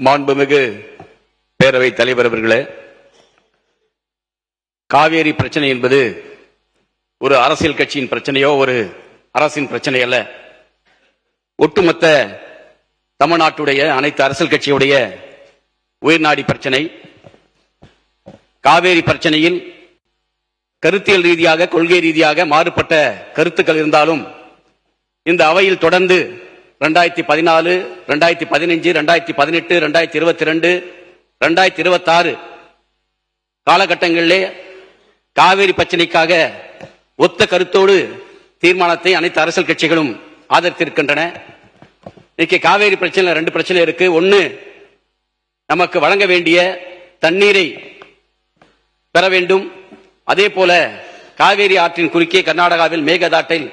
மாண்புமிகு பேரவைத் தலைவர் அவர்களே, காவேரி பிரச்சனை என்பது ஒரு அரசியல் கட்சியின் பிரச்சனையோ ஒரு அரசின் பிரச்சனை அல்ல. ஒட்டுமொத்த தமிழ்நாட்டுடைய அனைத்து அரசியல் கட்சியுடைய உயிர்நாடி பிரச்சனை. காவேரி பிரச்சனையில் கருத்தியல் ரீதியாக கொள்கை ரீதியாக மாறுபட்ட கருத்துக்கள் இருந்தாலும் இந்த அவையில் தொடர்ந்து 2014, 2015, 2018, 2022, 2026 காலகட்டங்களிலே காவேரி பிரச்சனைக்காக ஒத்த கருத்தோடு தீர்மானத்தை அனைத்து அரசியல் கட்சிகளும் ஆதரித்திருக்கின்றன. இன்னைக்கு காவேரி பிரச்சனை ரெண்டு பிரச்சனை இருக்கு. ஒன்னு, நமக்கு வழங்க வேண்டிய தண்ணீரை பெற வேண்டும். அதே போல காவேரி ஆற்றின் குறுக்கே கர்நாடகாவில் மேகதாட்டில்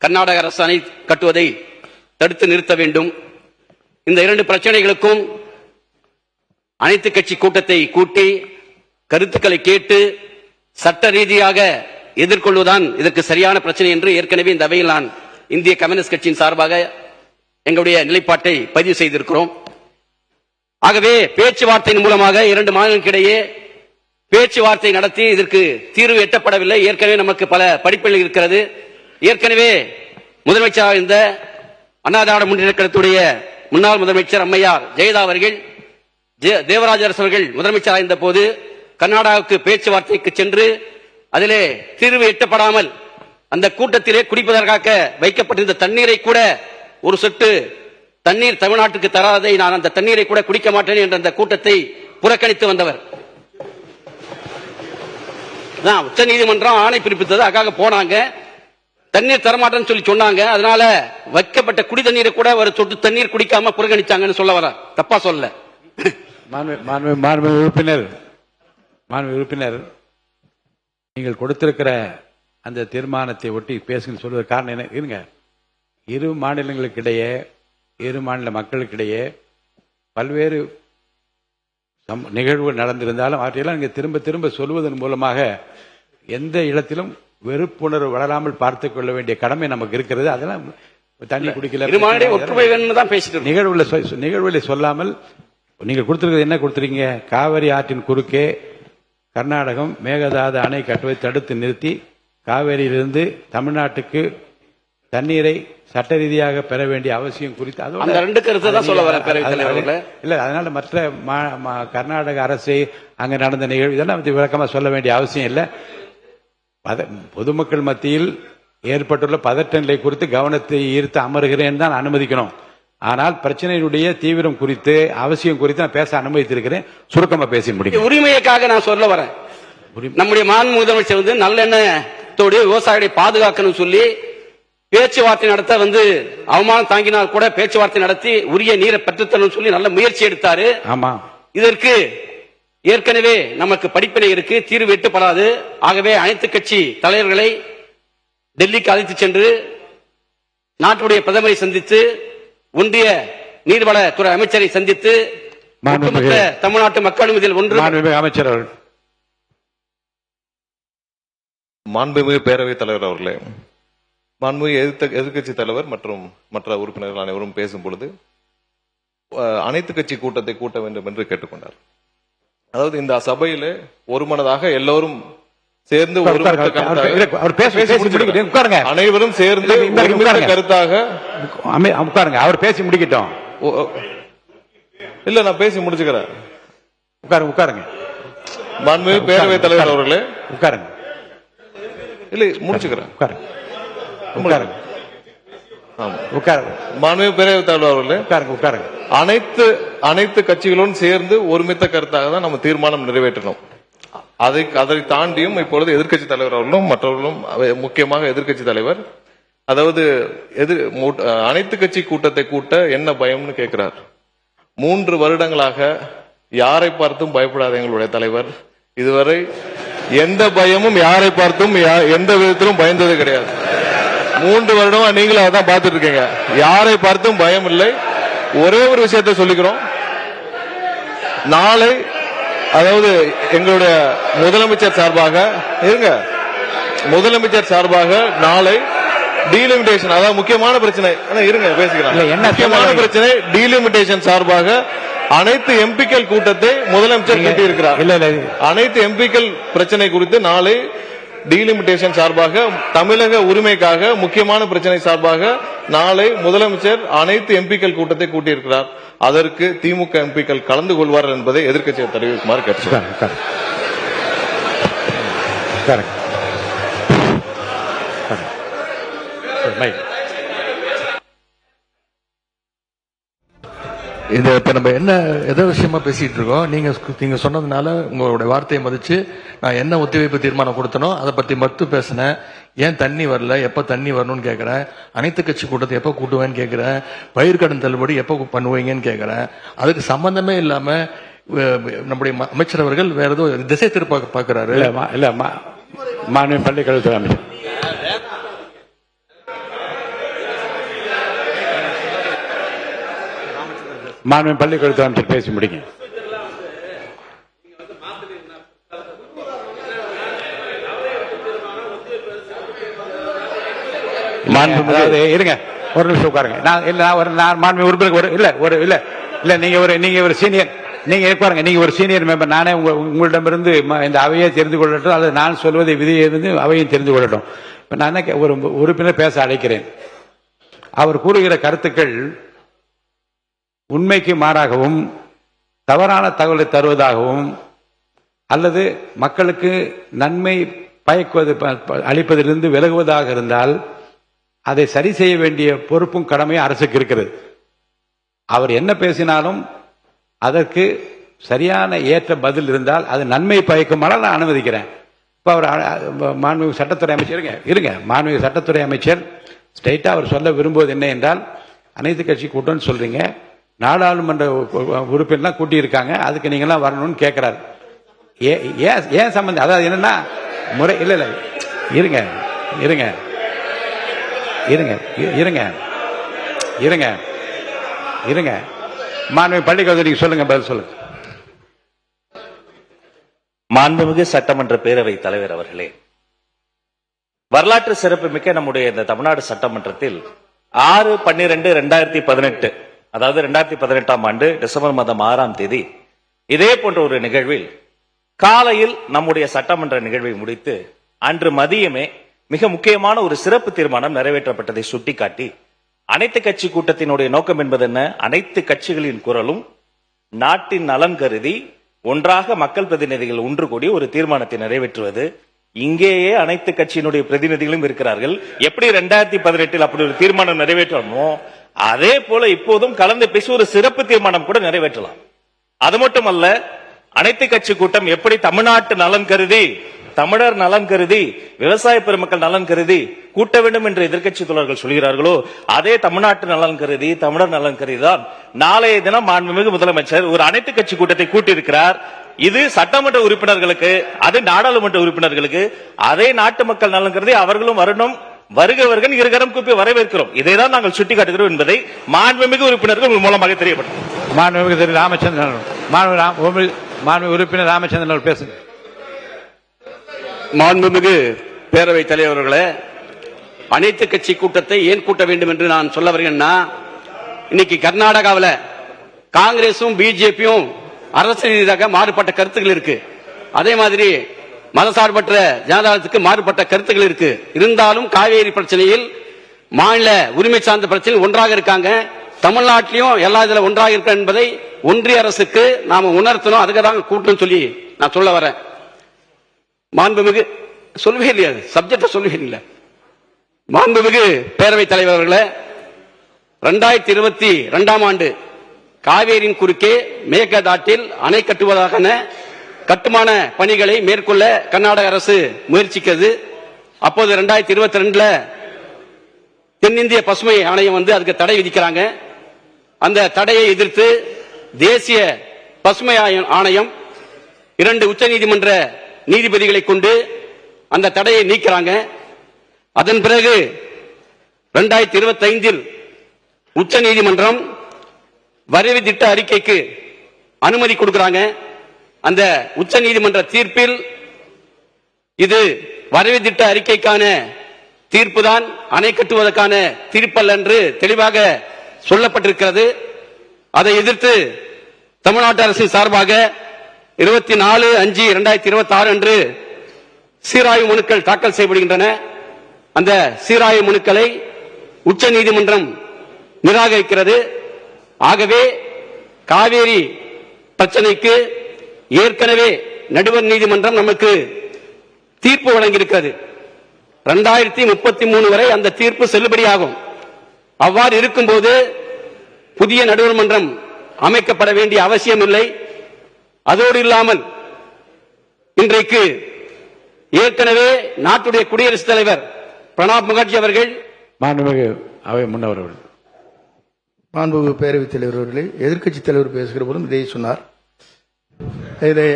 கர்நாடக அரசு அணை கட்டுவதை தடுத்து நிறுத்த வேண்டும். இந்த இரண்டு பிரச்சனைகளுக்கும் அனைத்து கட்சி கூட்டத்தை கூட்டி கருத்துக்களை கேட்டு சட்ட ரீதியாக எதிர்கொள்வதுதான் இதற்கு சரியான பிரச்சனை என்று ஏற்கனவே இந்த அவையில் நான் இந்திய கம்யூனிஸ்ட் கட்சியின் சார்பாக எங்களுடைய நிலைப்பாட்டை பதிவு செய்திருக்கிறோம். ஆகவே பேச்சுவார்த்தையின் மூலமாக இரண்டு மாநிலங்களுக்கிடையே பேச்சுவார்த்தை நடத்தி இதற்கு தீர்வு எட்டப்படவில்லை. ஏற்கனவே நமக்கு பல படிப்புகள் இருக்கிறது. ஏற்கனவே முதலமைச்சராக இருந்த அண்ணா திராவிட முன்னேற்றக் கழகத்துடைய முன்னாள் முதலமைச்சர் அம்மையார் ஜெயலலிதா அவர்கள், தேவராஜ அரசு அவர்கள் முதலமைச்சராக இருந்த போது கர்நாடகாவுக்கு பேச்சுவார்த்தைக்கு சென்று அதிலே தீர்வு எட்டப்படாமல் அந்த கூட்டத்திலே குடிப்பதற்காக வைக்கப்பட்டிருந்த தண்ணீரை கூட ஒரு சொட்டு தண்ணீர் தமிழ்நாட்டுக்கு தராதை நான் அந்த தண்ணீரை கூட குடிக்க மாட்டேன் என்ற அந்த கூட்டத்தை புறக்கணித்து வந்தவர். உச்ச நீதிமன்றம் ஆணை பிறப்பித்தது. அதுக்காக போனாங்க. தண்ணீர் தரமாட்டேன்னு சொல்லி சொன்னாங்க. அதனால வைக்கப்பட்ட குடி தண்ணீரை கூட ஒரு சொட்டு தண்ணீர் குடிக்காம புறக்கணிச்சாங்கன்னு சொல்ல வர. தப்பா சொல்ல. மாண்பு உறுப்பினர் நீங்கள் கொடுத்திருக்கிற அந்த தீர்மானத்தை ஒட்டி பேசுங்க சொல்வதற்கு காரணம் என்ன? இருங்க, இரு மாநிலங்களுக்கிடையே இரு மாநில மக்களுக்கிடையே பல்வேறு நிகழ்வுகள் நடந்திருந்தாலும் அவற்றையெல்லாம் நீங்க திரும்ப திரும்ப சொல்வதன் மூலமாக எந்த இடத்திலும் வெறுப்புணர்வு வளராமல் பார்த்துக் கொள்ள வேண்டிய கடமை நமக்கு இருக்கிறது. அதெல்லாம் தண்ணி குடிக்கல நிகழ்வுகளை சொல்லாமல் நீங்கள் கொடுத்திருக்கிறது என்ன கொடுத்திருக்கீங்க? காவிரி ஆற்றின் குறுக்கே கர்நாடகம் மேகதாது அணை கட்டுவதை தடுத்து நிறுத்தி காவேரியிலிருந்து தமிழ்நாட்டுக்கு தண்ணீரை சட்ட ரீதியாக பெற வேண்டிய அவசியம் குறித்து இல்ல. அதனால மற்ற கர்நாடக அரசு அங்க நடந்த நிகழ்வு இதெல்லாம் விளக்கமா சொல்ல வேண்டிய அவசியம் இல்லை. பொதுமக்கள் மத்தியில் ஏற்பட்டுள்ள பதட்ட நிலை குறித்து கவனத்தை ஈர்த்து அமர்கிறேன் தான் அனுமதிக்கணும். ஆனால் பிரச்சனையுடைய தீவிரம் குறித்து அவசியம் குறித்து நான் பேச அனுமதித்திருக்கிறேன். சுருக்கமா பேசி முடியும். உரிமைக்காக நான் சொல்ல வரேன். நம்முடைய மாண்பு முதலமைச்சர் வந்து நல்லெண்ணத்தோடு விவசாயிகளை பாதுகாக்கணும் சொல்லி பேச்சுவார்த்தை நடத்த அவமானம் தாங்கினால் கூட பேச்சுவார்த்தை நடத்தி உரிய நீரை பெற்றுத்தரணும் சொல்லி நல்ல முயற்சி எடுத்தாரு. ஆமா, இதற்கு ஏற்கனவே நமக்கு படிப்பினை இருக்கு, தீர்வு எட்டப்படாது. ஆகவே அனைத்து கட்சி தலைவர்களை டெல்லிக்கு அழைத்து சென்று நாட்டுடைய பிரதமரை சந்தித்து ஒன்றிய நீர்வளத்துறை அமைச்சரை சந்தித்து தமிழ்நாட்டு மக்களும் இதில் ஒன்று. அமைச்சர் அவர்கள், மாண்புமிகு பேரவைத் தலைவர் அவர்களே, மாண்புமிகு எதிர்க்கட்சி தலைவர் மற்றும் மற்ற உறுப்பினர்கள் அனைவரும் பேசும் பொழுது அனைத்து கட்சி கூட்டத்தை கூட்ட வேண்டும் என்று கேட்டுக்கொண்டார். அதாவது இந்த சபையில ஒருமனதாக எல்லோரும் சேர்ந்து அனைவரும் சேர்ந்து கருத்தாக உட்காருங்க. அவர் பேசி முடிக்கட்டும். இல்ல, நான் பேசி முடிச்சுக்கிறேன். உட்காருங்க. மாண்புமிகு பேரவைத் தலைவர் அவர்களே, உட்காருங்க. இல்ல, முடிச்சுக்கிறேன். மாண்புமிகு பேரவைத் தலைவர் அவர்களே, உட்காருங்க. அனைத்து கட்சிகளும் சேர்ந்து ஒருமித்த கருத்தாக தான் நம்ம தீர்மானம் நிறைவேற்றணும். அதை தாண்டியும் இப்பொழுது எதிர்க்கட்சி தலைவர் அவர்களும் மற்றவர்களும், முக்கியமாக எதிர்க்கட்சி தலைவர், அதாவது அனைத்து கட்சி கூட்டத்தை கூட்ட என்ன பயம்னு கேட்கிறார். 3 வருடங்களாக யாரை பார்த்தும் பயப்படாத எங்களுடைய தலைவர் இதுவரை எந்த பயமும் யாரை பார்த்தும் எந்த விதத்திலும் பயந்தது கிடையாது. 3 வருடமா நீங்களும் அதான் பார்த்துட்டு இருக்கீங்க. யாரை பார்த்தும் பயம் இல்லை. ஒரே ஒரு விஷயத்தை சொல்லிக்கிறோம். நாளை, அதாவது எங்களுடைய முதலமைச்சர் சார்பாக நாளை டீலிமிட்டேஷன், அதாவது முக்கியமான பிரச்சனை, இருங்க பேசிக்கலாம். முக்கியமான பிரச்சனை டீலிமிட்டேஷன் சார்பாக அனைத்து எம்பிக்கள் கூட்டத்தை முதலமைச்சர் கூட்டியிருக்கிறார். இல்ல இல்ல அனைத்து எம்பிக்கள் பிரச்சனை குறித்து நாளை டீலிமிட்டேஷன் சார்பாக, தமிழக உரிமைக்காக முக்கியமான பிரச்சனை சார்பாக நாளை முதலமைச்சர் அனைத்து எம்பிக்கள் கூட்டத்தை கூட்டியிருக்கிறார். அதற்கு திமுக எம்பிக்கள் கலந்து கொள்வார்கள் என்பதை எதிர்க்கட்சியை தெரிவிக்குமாறு கேட்டுக்கொள்கிறேன். இது இப்ப நம்ம என்ன எதை விஷயமா பேசிட்டு இருக்கோம்? நீங்க சொன்னதுனால உங்களுடைய வார்த்தையை மதிச்சு நான் என்ன ஒத்திவைப்பு தீர்மானம் கொடுத்தனோ அதை பத்தி மட்டும் பேசினேன். ஏன் தண்ணி வரல, எப்ப தண்ணி வரணும்னு கேட்கிறேன். அனைத்து கட்சி கூட்டத்தை எப்ப கூட்டுவேன்னு கேட்கிறேன். பயிர்க்கடன் தள்ளுபடி எப்ப பண்ணுவீங்கன்னு கேட்கிறேன். அதுக்கு சம்பந்தமே இல்லாம நம்முடைய அமைச்சர் அவர்கள் வேற ஏதோ திசை திருப்ப பாக்குறாரு. இல்ல மாநில பள்ளிக்கல்வித்துறை அமைச்சர் மாண்பு பள்ளிக்கல்வித்துறை அமைச்சர் பேசி முடிங்க. இருங்க ஒரு நிமிஷம் உட்காருங்க. நான் மாண்பு உறுப்பினர் நீங்க ஒரு சீனியர், நீங்க பாருங்க, நீங்க ஒரு சீனியர் மெம்பர். நானே உங்களிடமிருந்து இந்த அவையை தெரிந்து கொள்ளட்டும், அல்லது நான் சொல்வதை விதியிலிருந்து அவையும் தெரிந்து கொள்ளட்டும். நான் ஒரு உறுப்பினர் பேச அழைக்கிறேன். அவர் கூறுகிற கருத்துக்கள் உண்மைக்கு மாறாகவும் தவறான தகவலை தருவதாகவும் அல்லது மக்களுக்கு நன்மை பயக்குவது அளிப்பதிலிருந்து விலகுவதாக இருந்தால் அதை சரி செய்ய வேண்டிய பொறுப்பும் கடமையும் அரசுக்கு இருக்கிறது. அவர் என்ன பேசினாலும் அதற்கு சரியான ஏற்ற பதில் இருந்தால் அது நன்மை பயக்குமானால் நான் அனுமதிக்கிறேன். இப்ப அவர் மாண்புமிகு சட்டத்துறை அமைச்சர் இருங்க மாண்புமிகு சட்டத்துறை அமைச்சர் ஸ்ட்ரைட்டா அவர் சொல்ல விரும்புவது என்ன என்றால், அனைத்து கட்சி கூட்டம்னு சொல்றீங்க, நாடாளுமன்ற உறுப்பினர்லாம் கூட்டி இருக்காங்க, அதுக்கு நீங்க எல்லாம் வரணும்னு கேட்கிறாரு. ஏன் சம்பந்தம்? அதாவது என்னன்னா முறை இல்ல இருங்க இருங்க இருங்க இருங்க இருங்க இருங்க மாண்புமிகு பள்ளிக்கல்வி நீங்க சொல்லுங்க, பதில் சொல்லுங்க. மாண்புமிகு சட்டமன்ற பேரவை தலைவர் அவர்களே, வரலாற்று சிறப்புமிக்க நம்முடைய இந்த தமிழ்நாடு சட்டமன்றத்தில் 6/12/2018 அதாவது 2018ஆம் ஆண்டு டிசம்பர் மாதம் 6ஆம் தேதி இதே போன்ற ஒரு நிகழ்வில் காலையில் நம்முடைய சட்டமன்ற நிகழ்வை முடித்து அன்று மதியமே மிக முக்கியமான ஒரு சிறப்பு தீர்மானம் நிறைவேற்றப்பட்டதை சுட்டிக்காட்டி, அனைத்து கட்சி கூட்டத்தினுடைய நோக்கம் என்பது என்ன? அனைத்து கட்சிகளின் குரலும் நாட்டின் நலன் கருதி ஒன்றாக மக்கள் பிரதிநிதிகள் ஒன்று கூடி ஒரு தீர்மானத்தை நிறைவேற்றுவது. இங்கேயே அனைத்து கட்சியினுடைய பிரதிநிதிகளும் இருக்கிறார்கள். எப்படி 2018 அப்படி ஒரு தீர்மானம் நிறைவேற்றணுமோ அதே போல இப்போதும் கலந்து பேசி ஒரு சிறப்பு தீர்மானம் கூட நிறைவேற்றலாம். அது மட்டுமல்ல, அனைத்து கட்சி கூட்டம் எப்படி தமிழ்நாட்டு நலன் கருதி, தமிழர் நலன் கருதி, விவசாய பெருமக்கள் நலன் கருதி கூட்ட வேண்டும் என்று எதிர்க்கட்சி தோழர்கள் சொல்கிறார்களோ, அதே தமிழ்நாட்டு நலன் கருதி, தமிழர் நலன் கருதி தான் நாளைய தினம் மாண்புமிகு முதலமைச்சர் ஒரு அனைத்து கட்சி கூட்டத்தை கூட்டியிருக்கிறார். இது சட்டமன்ற உறுப்பினர்களுக்கு, அது நாடாளுமன்ற உறுப்பினர்களுக்கு, அதே நாட்டு மக்கள் நலன் கருதி அவர்களும் வரணும், வருகவர்கள் இருகரம் கூப்பி வரவேற்கிறோம். இதைதான் நாங்கள் சுட்டிக்காட்டுகிறோம் என்பதை மாண்புமிகு உறுப்பினர்கள் மூலமாக தெரியப்பட்டது. மாண்புமிகு திரு ராமச்சந்திரன், மாண்புமிகு உறுப்பினர் ராமச்சந்திரன் பேசுங்க. மாண்புமிகு பேரவைத் தலைவர்களே, அனைத்து கட்சி கூட்டத்தை ஏன் கூட்ட வேண்டும் என்று நான் சொல்ல வருகிறேன்னா, இன்னைக்கு கர்நாடகாவில் காங்கிரசும் பிஜேபியும் அரசு ரீதியாக மாறுபட்ட கருத்துக்கள் இருக்கு. அதே மாதிரி மதசார்பற்ற ஜனதாதளத்துக்கு மாறுபட்ட கருத்துக்கள் இருக்கு. இருந்தாலும் காவேரி பிரச்சனையில் மாநில உரிமை சார்ந்த பிரச்சனையில் ஒன்றாக இருக்காங்க. தமிழ்நாட்டிலையும் எல்லா இதுல ஒன்றாக இருக்க என்பதை ஒன்றிய அரசுக்கு நாம உணர்த்தணும். அதுக்கு தான் கூட்டணும் சொல்லி நான் சொல்ல வரேன். மாண்புமிகு சொல்லுவே இல்லையா, சப்ஜெக்ட சொல்லுவே இல்லை. மாண்புமிகு பேரவைத் தலைவர் அவர்களே, 2022ஆம் ஆண்டு காவேரியின் குறுக்கே மேகதாட்டில் அணை கட்டுவதற்கான கட்டுமான பணிகளை மேற்கொள்ள கர்நாடக அரசு முயற்சிக்கிறது. அப்போது 2022 தென்னிந்திய பசுமை ஆணையம் அதுக்கு தடை விதிக்கிறாங்க. அந்த தடையை எதிர்த்து தேசிய பசுமை ஆணையம் 2 உச்சநீதிமன்ற நீதிபதிகளை கொண்டு அந்த தடையை நீக்கிறாங்க. அதன் பிறகு 2025 உச்ச நீதிமன்றம் வரைவு திட்ட அறிக்கைக்கு அனுமதி கொடுக்கிறாங்க. அந்த உச்ச நீதிமன்ற தீர்ப்பில் இது வரைவு திட்ட அறிக்கைக்கான தீர்ப்பு தான், அணை கட்டுவதற்கான தீர்ப்பல்ல என்று தெளிவாக சொல்லப்பட்டிருக்கிறது. அதை எதிர்த்து தமிழ்நாட்டு அரசின் சார்பாக 24/5/2026 அன்று சீராய்வு மனுக்கள் தாக்கல் செய்யப்படுகின்றன. அந்த சீராய்வு மனுக்களை உச்ச நீதிமன்றம் நிராகரிக்கிறது. ஆகவே காவேரி பிரச்சனைக்கு ஏற்கனவே நடுவர் நீதிமன்றம் நமக்கு தீர்ப்பு வழங்கியிருக்கிறது. 2033 வரை அந்த தீர்ப்பு செல்லுபடியாகும். அவ்வாறு இருக்கும்போது புதிய நடுவர் மன்றம் அமைக்கப்பட வேண்டிய அவசியம் இல்லை. அதோடு இல்லாமல் இன்றைக்கு ஏற்கனவே நாட்டுடைய குடியரசுத் தலைவர் பிரணாப் முகர்ஜி அவர்கள், மாண்புமிகு அவை முன்னவர் அவர்கள், மாண்புமிகு பேரவைத் தலைவர் அவர்களே, எதிர்க்கட்சித் தலைவர் பேசுகிற போதும் இதை சொன்னார்.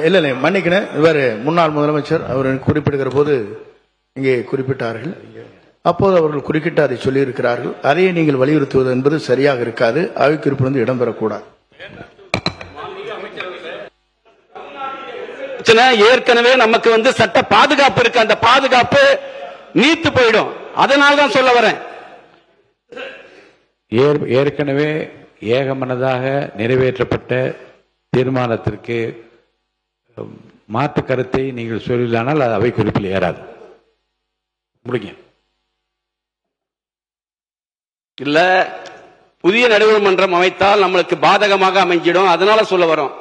இல்லை மன்னிக்கணும், இவர் முன்னாள் முதலமைச்சர் அவர் குறிப்பிடுகிற போது இங்கே குறிப்பிட்டார்கள். அப்போது அவர்கள் குறுக்கிட்டு அதை சொல்லியிருக்கிறார்கள். அதையே நீங்கள் வலியுறுத்துவது என்பது சரியாக இருக்காது. அவை குறிப்பிலிருந்து இடம்பெறக்கூடாது. ஏற்கனவே நமக்கு சட்ட பாதுகாப்பு இருக்கு. அந்த பாதுகாப்பு நீத்து போயிடும். அதனால்தான் சொல்ல வரேன். ஏற்கனவே ஏகமனதாக நிறைவேற்றப்பட்ட தீர்மானத்திற்கு மாற்று கருத்தை நீங்கள் சொல்லலானால் அது அவை குறிப்பில் ஏறாது. முடிங்க. இல்ல, புதிய நடுவர் மன்றம் அமைத்தால் நம்மளுக்கு பாதகமாக அமைஞ்சிடும். அதனால சொல்ல வரோம்.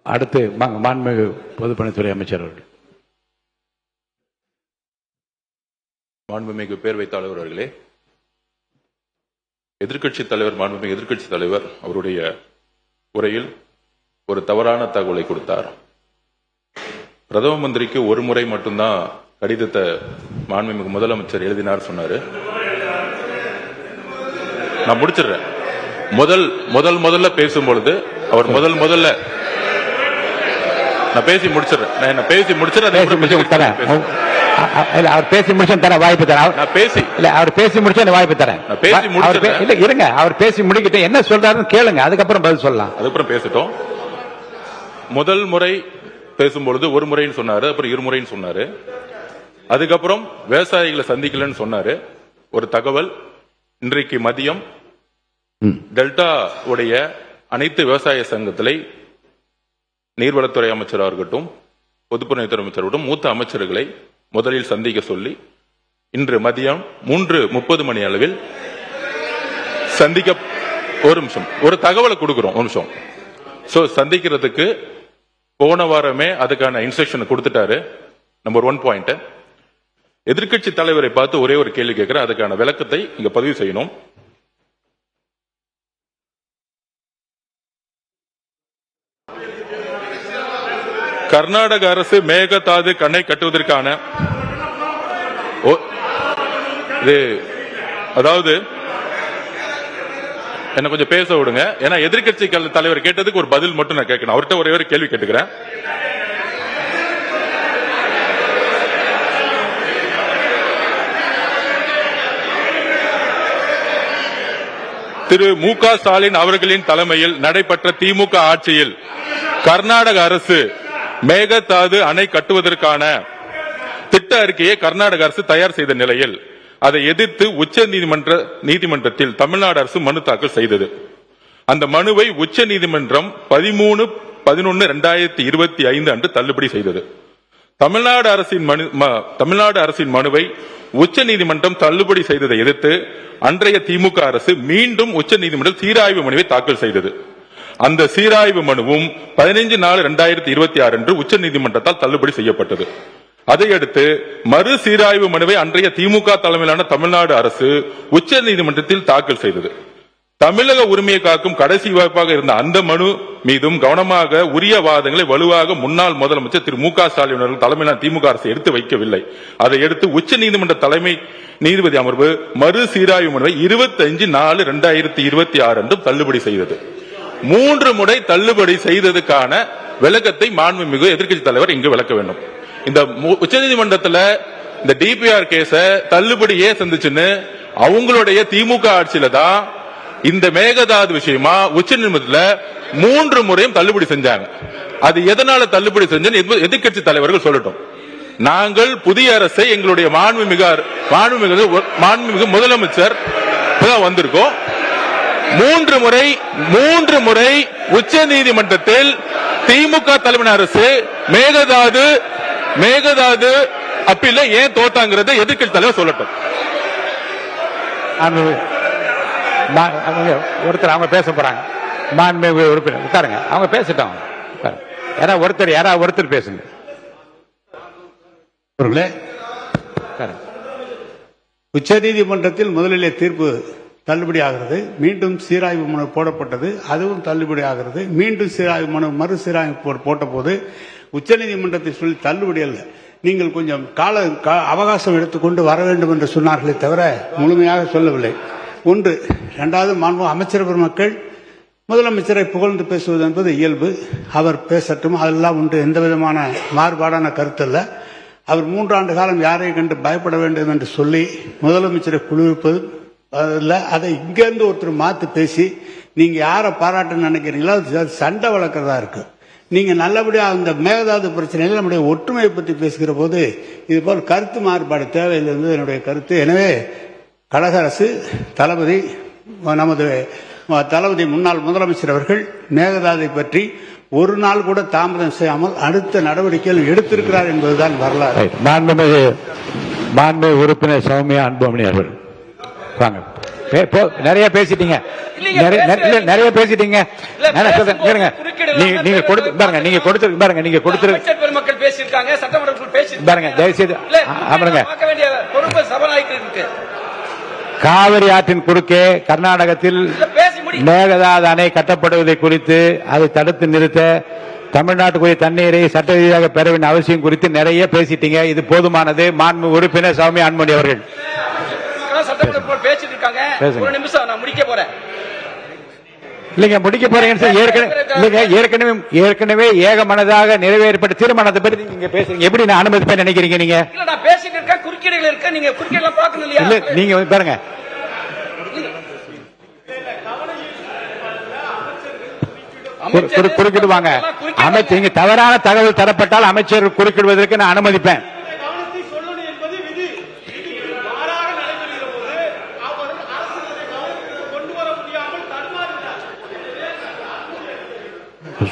அடுத்து மாண்புமிகு பொதுப்பணித்துறை அமைச்சர் அவர்கள். மாண்புமிகு பேரவைத் தலைவர் அவர்களே, எதிர்க்கட்சித் தலைவர், மாண்புமிகு எதிர்க்கட்சித் தலைவர் அவருடைய உரையில் ஒரு தவறான தகவலை கொடுத்தார். பிரதம மந்திரிக்கு ஒரு முறை மட்டும்தான் கடிதத்தை மாண்புமிகு முதலமைச்சர் எழுதினார் சொன்னாரு. நான் முடிச்சிடுறேன். முதல்ல பேசும்பொழுது அவர் முதல்ல நான் பேசி முடிச்சிடுறேன். அவர் பேசி முடிச்சு தர வாய்ப்பு தரேன். அவர் பேசி முடிச்சு அந்த வாய்ப்பு தரேன். இருங்க, அவர் பேசி முடிக்கிட்டு என்ன சொல்றாருன்னு கேளுங்க, அதுக்கப்புறம் பதில் சொல்லலாம். அதுக்கப்புறம் பேசிட்டோம். முதல் முறை பேசும்பொழுது ஒரு முறைன்னு சொன்னாரு, அப்புறம் இருமுறைன்னு சொன்னாரு. அதுக்கப்புறம் விவசாயிகளை சந்திக்கலன்னு சொன்னாரு. ஒரு தகவல், இன்றைக்கு மதியம் டெல்டா உடைய அனைத்து விவசாய சங்கத்திலே நீர்வளத்துறை அமைச்சராக இருக்கட்டும், பொதுப்பணித்துறை அமைச்சரோடும் மூத்த அமைச்சர்களை முதலில் சந்திக்க சொல்லி இன்று மதியம் 3:30 மணி அளவில் சந்திக்க ஒரு நிமிஷம் ஒரு தகவலை கொடுக்கிறோம். ஒரு நிமிஷம். சந்திக்கிறதுக்கு போன வாரமே அதுக்கான இன்ஸ்ட்ரக்ஷன் கொடுத்துட்டாரு. Number 1 point. எதிர்க்கட்சி தலைவரை பார்த்து ஒரே ஒரு கேள்வி கேட்கிறேன், அதுக்கான விளக்கத்தை இங்க பதிவு செய்யணும். கர்நாடக அரசு மேகதாது அணை கட்டுவதற்கான அதாவது என்ன கொஞ்சம் பேச விடுங்க. ஏன்னா எதிர்க்கட்சி தலைவர் கேட்டதுக்கு ஒரு பதில் மட்டும் நான் கேட்கணும். அவர்கிட்ட ஒரே ஒரு கேள்வி கேட்டுக்கிறேன். திரு மு.க. ஸ்டாலின் அவர்களின் தலைமையில் நடைபெற்ற திமுக ஆட்சியில் கர்நாடக அரசு மேகதாது அணை கட்டுவதற்கான திட்ட அறிக்கையை கர்நாடக அரசு தயார் செய்த நிலையில் அதை எதிர்த்து உச்ச நீதிமன்றத்தில் தமிழ்நாடு அரசு மனு தாக்கல் செய்தது. அந்த மனுவை உச்ச நீதிமன்றம் 13/11/2025 அன்று தள்ளுபடி செய்தது. தமிழ்நாடு அரசின் மனுவை உச்ச நீதிமன்றம் தள்ளுபடி செய்ததை எதிர்த்து அன்றைய திமுக அரசு மீண்டும் உச்ச நீதிமன்றம் சீராய்வு மனுவை தாக்கல் செய்தது. அந்த சீராய்வு மனுவும் 15/4/2026 அன்று உச்ச நீதிமன்றத்தால் தள்ளுபடி செய்யப்பட்டது. அதையடுத்து மறு சீராய்வு மனுவை அன்றைய திமுக தலைமையிலான தமிழ்நாடு அரசு உச்ச நீதிமன்றத்தில் தாக்கல் செய்தது. தமிழக உரிமையை காக்கும் கடைசி வாய்ப்பாக இருந்த அந்த மனு மீதும் கவனமாக உரிய வாதங்களை வலுவாக முன்னாள் முதலமைச்சர் திரு மு.க. ஸ்டாலின் அவர்கள் தலைமையிலான திமுக அரசு எடுத்து வைக்கவில்லை. அதை எடுத்து உச்ச நீதிமன்ற தலைமை நீதிபதி அமர்வு மறு சீராய்வு மனுவை 25/4/2026 அன்று தள்ளுபடி செய்தது. 3 முறை தள்ளுபடி செய்ததுக்கான விளக்கத்தை மாண்புமிகு எதிர்க்கட்சி தலைவர் இங்கு விளக்க வேண்டும். இந்த உச்சநீதிமன்றத்தில் இந்த டிபிஆர் கேஸ தள்ளுபடி ஏன் சந்திச்சுன்னு அவங்களுடைய திமுக ஆட்சியில தான் இந்த மேகதாது விஷயமா உச்சநீதிமன்றத்தில் 3 முறையும் தள்ளுபடி செஞ்சாங்க. அது எதனால தள்ளுபடி செஞ்சு எதிர்க்கட்சி தலைவர்கள் சொல்லட்டும். நாங்கள் புதிய அரசை எங்களுடைய மாண்புமிகு முதலமைச்சர் வந்திருக்கோம். மூன்று முறை உச்ச நீதிமன்றத்தில் திமுக தலைமை அரசு மேகதாது அப்பீல்ல ஏன் தோத்தாங்கிறத எதிர்க்கட்சி தலைவர் சொல்லட்டும். ஒருத்தர் அவங்க பேச போறாங்க. மாண்புமிகு உறுப்பினர் உட்காருங்க, அவங்க பேசட்டும். யாராவது ஒருத்தர் பேசுங்க. உச்ச நீதிமன்றத்தில் முதலிலே தீர்ப்பு தள்ளுபடி ஆகிறது, மீண்டும் சீராய்வு மனு போடப்பட்டது, அதுவும் தள்ளுபடி ஆகிறது, மீண்டும் சீராய்வு மனு மறு சீராய்வு போட்ட போது உச்சநீதிமன்றத்தை சொல்லி தள்ளுபடி அல்ல, நீங்கள் கொஞ்சம் அவகாசம் எடுத்துக்கொண்டு வர வேண்டும் என்று சொன்னார்களே தவிர முழுமையாக சொல்லவில்லை. ஒன்று. இரண்டாவது, மாண்பு அமைச்சர் பெருமக்கள் முதலமைச்சரை புகழ்ந்து பேசுவது என்பது இயல்பு, அவர் பேசட்டும், அதெல்லாம் ஒன்று, எந்த விதமான மாறுபாடான கருத்து அல்ல. அவர் 3 ஆண்டு காலம் யாரை கண்டு பயப்பட வேண்டும் என்று சொல்லி முதலமைச்சரை குளிர்ப்பது அதை இங்கிருந்து ஒருத்தர் மாத்து பேசி நீங்க யாரை பாராட்ட நினைக்கிறீங்களோ சண்டை வளர்க்கறதா இருக்கு. நீங்க நல்லபடியா அந்த மேகதாது பிரச்சனையில் நம்முடைய ஒற்றுமையை பற்றி பேசுகிற போது இது போல் கருத்து மாறுபாடு தேவையில்லை என்பது என்னுடைய கருத்து. எனவே கழக அரசு தளபதி நமது தளபதி முன்னாள் முதலமைச்சர் அவர்கள் மேகதாதை பற்றி ஒரு நாள் கூட தாமதம் செய்யாமல் அடுத்த நடவடிக்கைகள் எடுத்திருக்கிறார் என்பதுதான் வரலாறு. மாண்புமிகு உறுப்பினர் சௌமியா அன்புமணி அவர்கள் வாங்க. நிறைய பேசிட்டீங்க. நீங்க கொடுத்து பாருங்க, நீங்க கொடுத்து பெருமக்கள் பேசியிருக்காங்க, சட்டமன்றத்தில் பேசி பாருங்க, தயவுசெய்து அமருங்க. பொறுப்பு சபாநாயகருக்கு காவிரி ஆற்றின் குறுக்கே கர்நாடகத்தில் மேகதாது அணை கட்டப்படுவதை குறித்து அதை தடுத்து நிறுத்த தமிழ்நாட்டுக்குரிய தண்ணீரை சட்ட ரீதியாக பெற வேண்டிய அவசியம் குறித்து நிறைய பேசிட்டீங்க. இது போதுமானது. மாண்பு உறுப்பினர் சௌமியா அன்புமணி அவர்கள் பேசிட்டு இருக்காங்க. ஒரு நிமிஷம், நான் முடிக்க போறேன். இல்லைங்க, முடிக்க போறீங்க. ஏற்கனவே ஏகமனதாக நிறைவேறப்பட்ட தீர்மானத்தை பற்றி நீங்க பேசுறீங்க. எப்படி நான் அனுமதிப்பேன் நினைக்கிறீங்க நீங்க? நான் பேசிட்டு இருக்கேன், குறுக்கீடுகள் இருக்க, நீங்க குறுக்கீடுலாம் பார்க்கணும் இல்லையா? இல்ல, நீங்க பாருங்க, குறுக்கிடுவாங்க. அமைச்சர் தவறான தகவல் தரப்பட்டால் அமைச்சர் குறுக்கிடுவதற்கு நான் அனுமதிப்பேன்.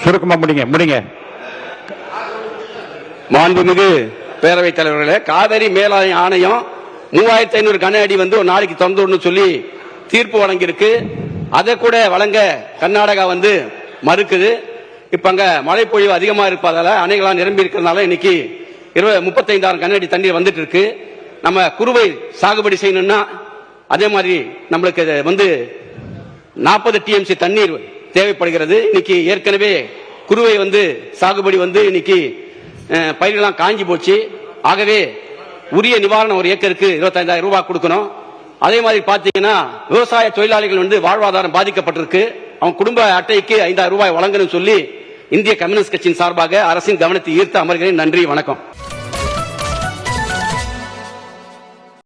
சுருக்கமா முடிங்க. மாண்புமிகு பேரவைத் தலைவர்களே, காவிரி மேலாண்மை ஆணையம் 3500 கன அடி வந்து ஒரு நாளைக்கு திறந்து சொல்லி தீர்ப்பு வழங்கியிருக்கு. அதை கூட வழங்க கர்நாடகா வந்து மறுக்குது. இப்ப அங்க மழை பொழிவு அதிகமா இருப்பதால அணைகளா நிரம்பி இருக்கிறதுனால இன்னைக்கு 35,000 கன அடி தண்ணீர் வந்துட்டு இருக்கு. நம்ம குறுவை சாகுபடி செய்யணும்னா அதே மாதிரி நம்மளுக்கு வந்து 40 TMC தண்ணீர் தேவைப்படுகிறது. இன்னைக்கு ஏற்கனவே குறுவை வந்து சாகுபடி வந்து இன்னைக்கு பயிர்கள்லாம் காஞ்சி போச்சு. ஆகவே உரிய நிவாரணம் ஒரு ஏக்கருக்கு 25,000 ரூபாய் கொடுக்கணும். அதே மாதிரி பாத்தீங்கன்னா விவசாய தொழிலாளிகள் வந்து வாழ்வாதாரம் பாதிக்கப்பட்டிருக்கு. அவங்க குடும்ப அட்டைக்கு 5,000 ரூபாய் வழங்கணும் சொல்லி இந்திய கம்யூனிஸ்ட் கட்சியின் சார்பாக அரசின் கவனத்தை ஈர்த்து அமர்கிறேன். நன்றி, வணக்கம்.